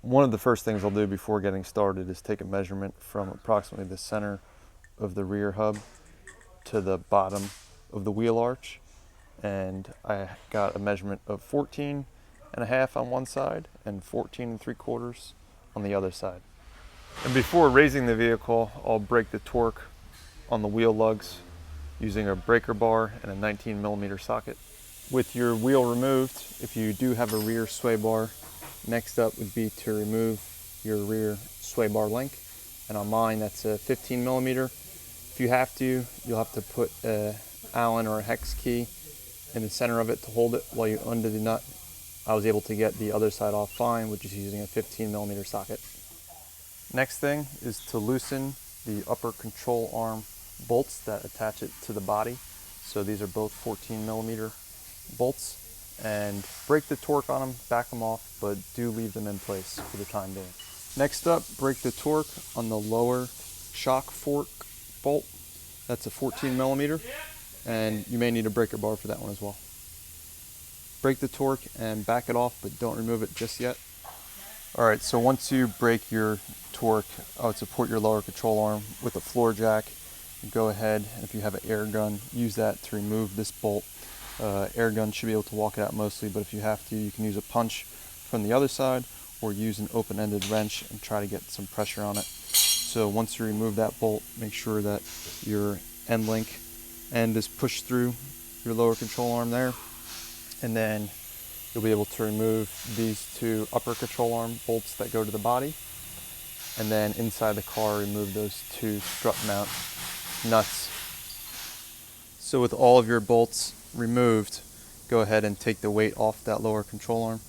One of the first things I'll do before getting started is take a measurement from approximately the center of the rear hub to the bottom of the wheel arch. And I got a measurement of 14.5 on one side and 14.75 on the other side. And before raising the vehicle, I'll break the torque on the wheel lugs using a breaker bar and a 19mm socket. With your wheel removed, if you do have a rear sway bar, next up would be to remove your rear sway bar link. And on mine, that's a 15mm. If you have to, you'll have to put an Allen or a hex key in the center of it to hold it while you undo the nut. I was able to get the other side off fine with just using a 15mm socket. Next thing is to loosen the upper control arm bolts that attach it to the body. So these are both 14mm bolts, and break the torque on them, back them off, but do leave them in place for the time being. Next up, break the torque on the lower shock fork bolt. That's a 14mm, and you may need a breaker bar for that one as well. Break the torque and back it off, but don't remove it just yet. All right, so once you break your torque, I would support your lower control arm with a floor jack. Go ahead, and if you have an air gun, use that to remove this bolt. Air gun should be able to walk it out mostly, but if you have to, you can use a punch from the other side or use an open-ended wrench and try to get some pressure on it. So once you remove that bolt, make sure that your end link end is pushed through your lower control arm there, and then you'll be able to remove these two upper control arm bolts that go to the body, and then inside the car remove those two strut mount nuts. So with all of your bolts removed, go ahead and take the weight off that lower control arm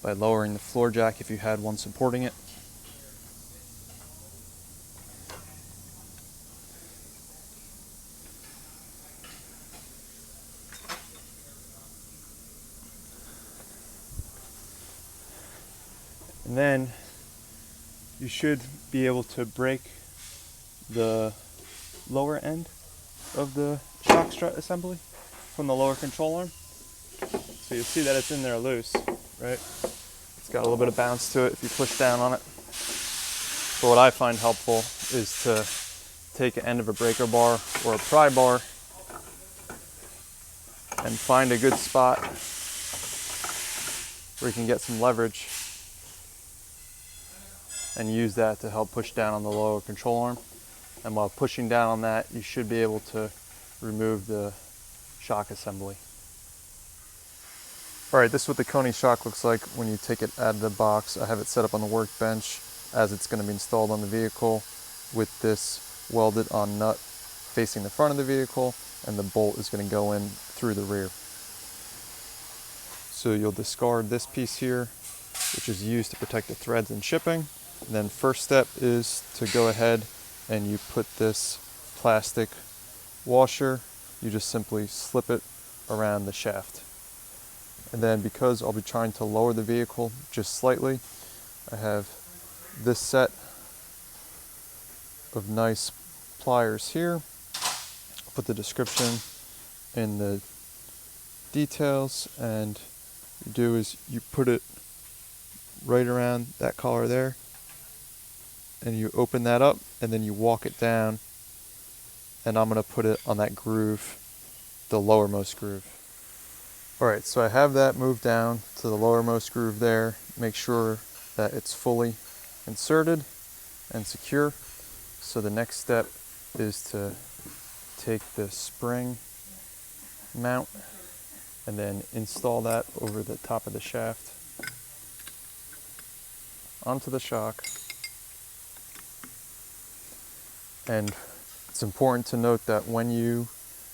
by lowering the floor jack if you had one supporting it. And then you should be able to break the lower end of the shock strut assembly from the lower control arm. So you'll see that it's in there loose, right? It's got a little bit of bounce to it if you push down on it. But what I find helpful is to take an end of a breaker bar or a pry bar and find a good spot where you can get some leverage and use that to help push down on the lower control arm. And while pushing down on that, you should be able to remove the shock assembly. All right, this is what the Koni shock looks like when you take it out of the box. I have it set up on the workbench as it's going to be installed on the vehicle with this welded on nut facing the front of the vehicle, and the bolt is going to go in through the rear. So you'll discard this piece here, which is used to protect the threads in shipping. And then first step is to go ahead and you put this plastic washer, you just simply slip it around the shaft. And then because I'll be trying to lower the vehicle just slightly, I have this set of nice pliers here. I'll put the description in the details, and you do is you put it right around that collar there, and you open that up, and then you walk it down, and I'm going to put it on that groove, the lowermost groove. Alright, so I have that moved down to the lowermost groove there. Make sure that it's fully inserted and secure. So the next step is to take the spring mount and then install that over the top of the shaft onto the shock. And it's important to note that when you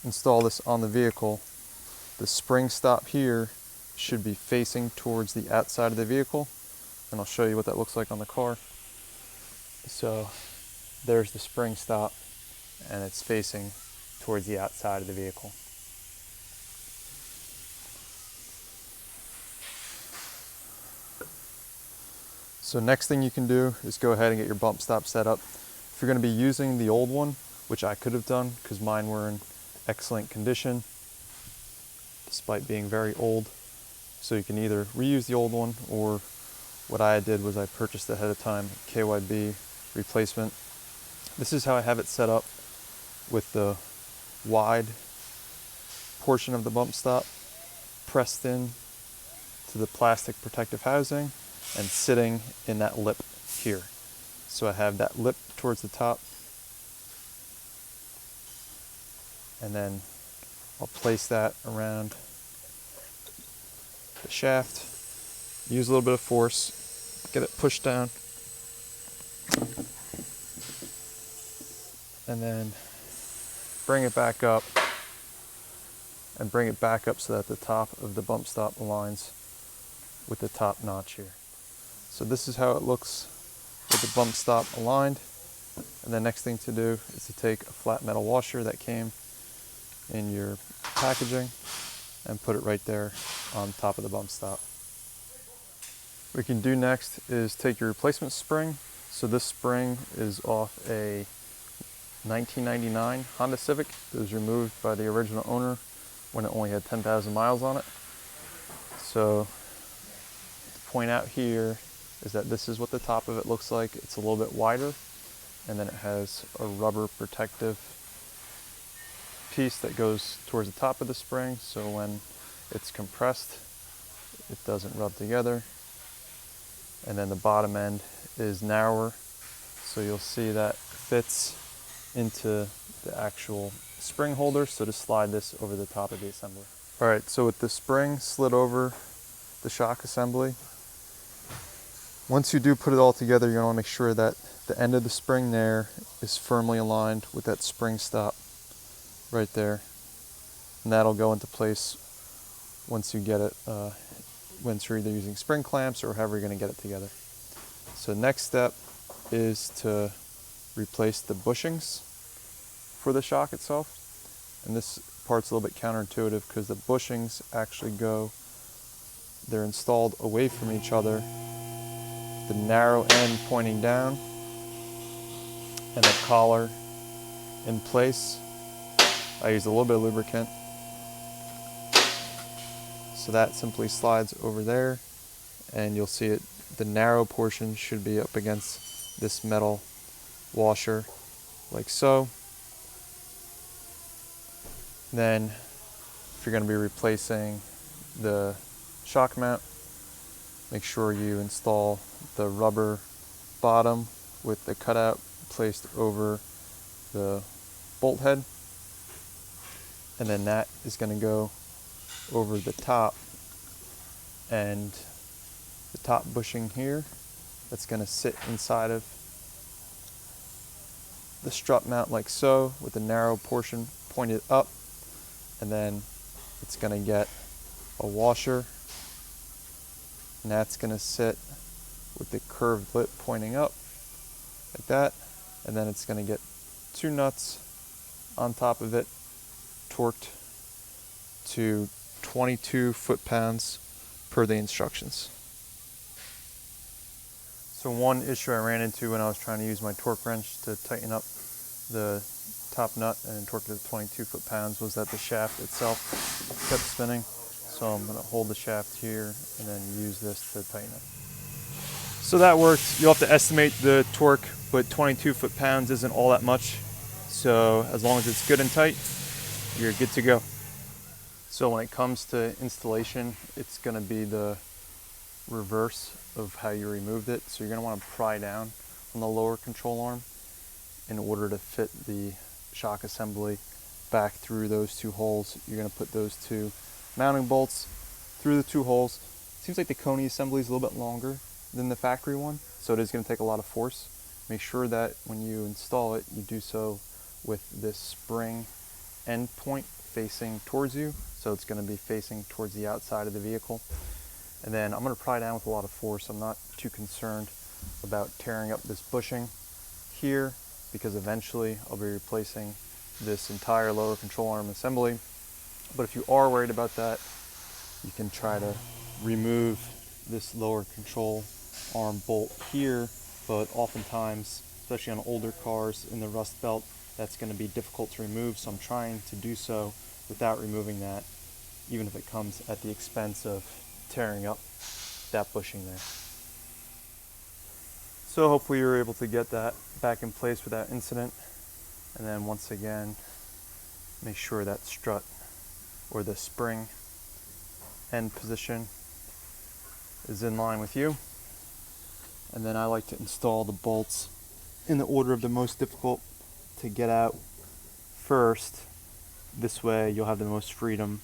install this on the vehicle, the spring stop here should be facing towards the outside of the vehicle, and I'll show you what that looks like on the car. So there's the spring stop, and it's facing towards the outside of the vehicle. So next thing you can do is go ahead and get your bump stop set up. If you're going to be using the old one, which I could have done because mine were in excellent condition despite being very old, so you can either reuse the old one or what I did was I purchased ahead of time KYB replacement. This is how I have it set up, with the wide portion of the bump stop pressed in to the plastic protective housing and sitting in that lip here. So I have that lip towards the top, and then I'll place that around the shaft, use a little bit of force, get it pushed down, and then bring it back up, and bring it back up so that the top of the bump stop aligns with the top notch here. So this is how it looks with the bump stop aligned. And the next thing to do is to take a flat metal washer that came in your packaging and put it right there on top of the bump stop. What you can do next is take your replacement spring. So this spring is off a 1999 Honda Civic. It was removed by the original owner when it only had 10,000 miles on it. So to point out here is that this is what the top of it looks like. It's a little bit wider, and then it has a rubber protective piece that goes towards the top of the spring, so when it's compressed it doesn't rub together. And then the bottom end is narrower, so you'll see that fits into the actual spring holder, so to slide this over the top of the assembly. Alright, so with the spring slid over the shock assembly, once you do put it all together, you're going to want to make sure that the end of the spring there is firmly aligned with that spring stop right there. And that'll go into place once you get it, once you're either using spring clamps or however you're going to get it together. So next step is to replace the bushings for the shock itself. And this part's a little bit counterintuitive because the bushings actually they're installed away from each other, the narrow end pointing down and the collar in place. I use a little bit of lubricant. So that simply slides over there, and you'll see it, the narrow portion should be up against this metal washer like so. Then if you're going to be replacing the shock mount, make sure you install the rubber bottom with the cutout placed over the bolt head, and then that is going to go over the top, and the top bushing here that's going to sit inside of the strut mount like so, with the narrow portion pointed up, and then it's going to get a washer, and that's going to sit with the curved lip pointing up like that, and then it's going to get 2 nuts on top of it, torqued to 22 foot-pounds per the instructions. So one issue I ran into when I was trying to use my torque wrench to tighten up the top nut and torque it to 22 foot-pounds was that the shaft itself kept spinning. So I'm going to hold the shaft here and then use this to tighten it. So that worked. You'll have to estimate the torque, but 22 foot-pounds isn't all that much. So as long as it's good and tight, you're good to go. So when it comes to installation, it's going to be the reverse of how you removed it. So you're going to want to pry down on the lower control arm in order to fit the shock assembly back through those 2 holes. You're going to put those 2 mounting bolts through the 2 holes. It seems like the Koni assembly is a little bit longer than the factory one, so it is going to take a lot of force. Make sure that when you install it, you do so with this spring end point facing towards you, so it's going to be facing towards the outside of the vehicle. And then I'm going to pry down with a lot of force. I'm not too concerned about tearing up this bushing here, because eventually I'll be replacing this entire lower control arm assembly. But if you are worried about that, you can try to remove this lower control arm bolt here, but oftentimes, especially on older cars in the rust belt, that's going to be difficult to remove, so I'm trying to do so without removing that, even if it comes at the expense of tearing up that bushing there. So hopefully you're able to get that back in place without incident. And then once again, make sure that strut or the spring end position is in line with you. And then I like to install the bolts in the order of the most difficult to get out first. This way you'll have the most freedom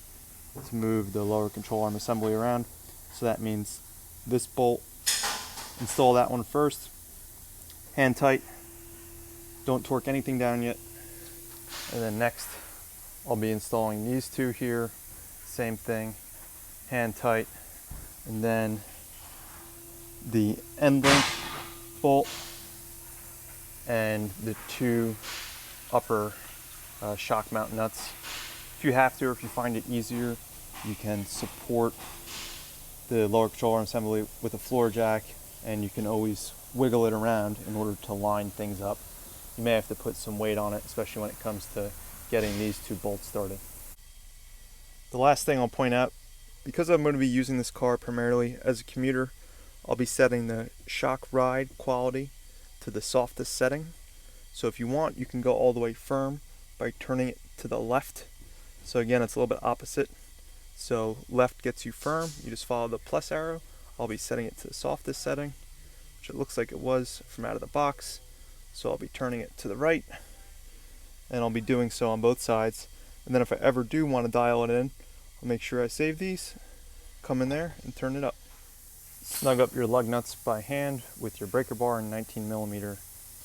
to move the lower control arm assembly around. So that means this bolt, install that one first, hand tight, don't torque anything down yet. And then next I'll be installing these two here, same thing, hand tight, and then the end link bolt and the two upper shock mount nuts. If you have to, or if you find it easier, you can support the lower control arm assembly with a floor jack, and you can always wiggle it around in order to line things up. You may have to put some weight on it, especially when it comes to getting these two bolts started. The last thing I'll point out, because I'm going to be using this car primarily as a commuter, I'll be setting the shock ride quality to the softest setting. So if you want, you can go all the way firm by turning it to the left. So again, it's a little bit opposite. So left gets you firm, you just follow the plus arrow. I'll be setting it to the softest setting, which it looks like it was from out of the box. So I'll be turning it to the right, and I'll be doing so on both sides. And then if I ever do want to dial it in, I'll make sure I save these, come in there and turn it up. Snug up your lug nuts by hand with your breaker bar and 19mm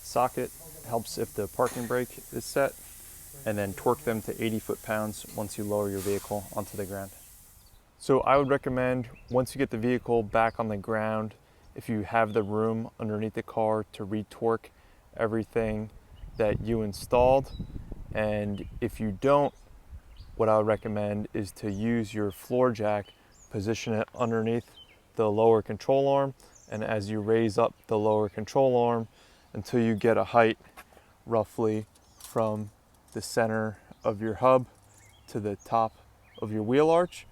socket. Helps if the parking brake is set, and then torque them to 80 foot-pounds once you lower your vehicle onto the ground. So I would recommend, once you get the vehicle back on the ground, if you have the room underneath the car, to re-torque everything that you installed. And if you don't, what I would recommend is to use your floor jack, position it underneath the lower control arm, and as you raise up the lower control arm until you get a height roughly from the center of your hub to the top of your wheel arch.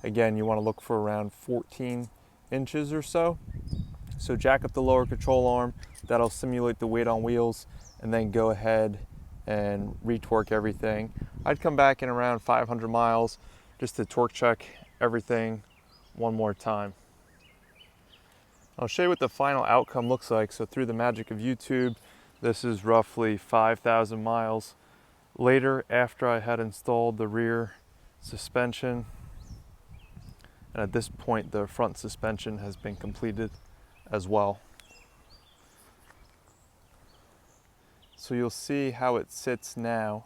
Again, you want to look for around 14 inches or so. So jack up the lower control arm, that'll simulate the weight on wheels, and then go ahead and re-torque everything. I'd come back in around 500 miles just to torque check everything one more time. I'll show you what the final outcome looks like. So through the magic of YouTube, this is roughly 5,000 miles later after I had installed the rear suspension. And at this point, the front suspension has been completed as well. So you'll see how it sits now.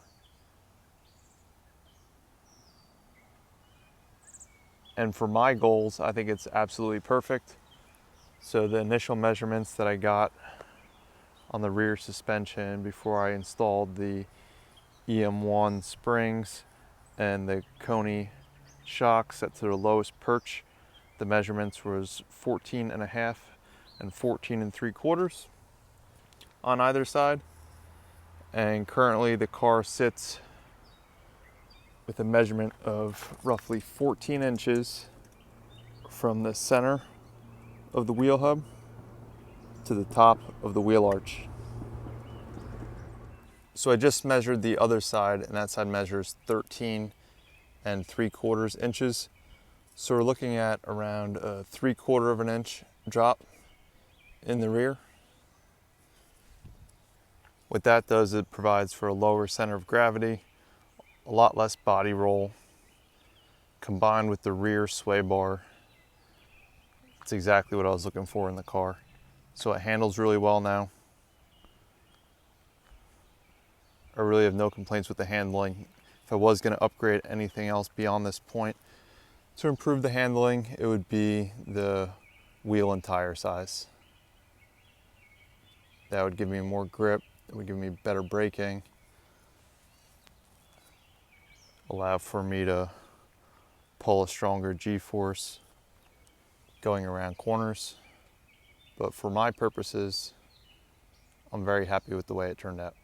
And for my goals, I think it's absolutely perfect. So the initial measurements that I got on the rear suspension before I installed the EM1 springs and the Koni Shocks set to the lowest perch, the measurements was 14.5 and 14.75 on either side. And currently the car sits with a measurement of roughly 14 inches from the center of the wheel hub to the top of the wheel arch. So I just measured the other side, and that side measures 13.75 inches. So we're looking at around a 3/4 of an inch drop in the rear. What that does, it provides for a lower center of gravity, a lot less body roll, combined with the rear sway bar. It's exactly what I was looking for in the car. So it handles really well now. I really have no complaints with the handling. If I was going to upgrade anything else beyond this point to improve the handling, it would be the wheel and tire size. That would give me more grip, it would give me better braking, allow for me to pull a stronger G-force going around corners. But for my purposes, I'm very happy with the way it turned out.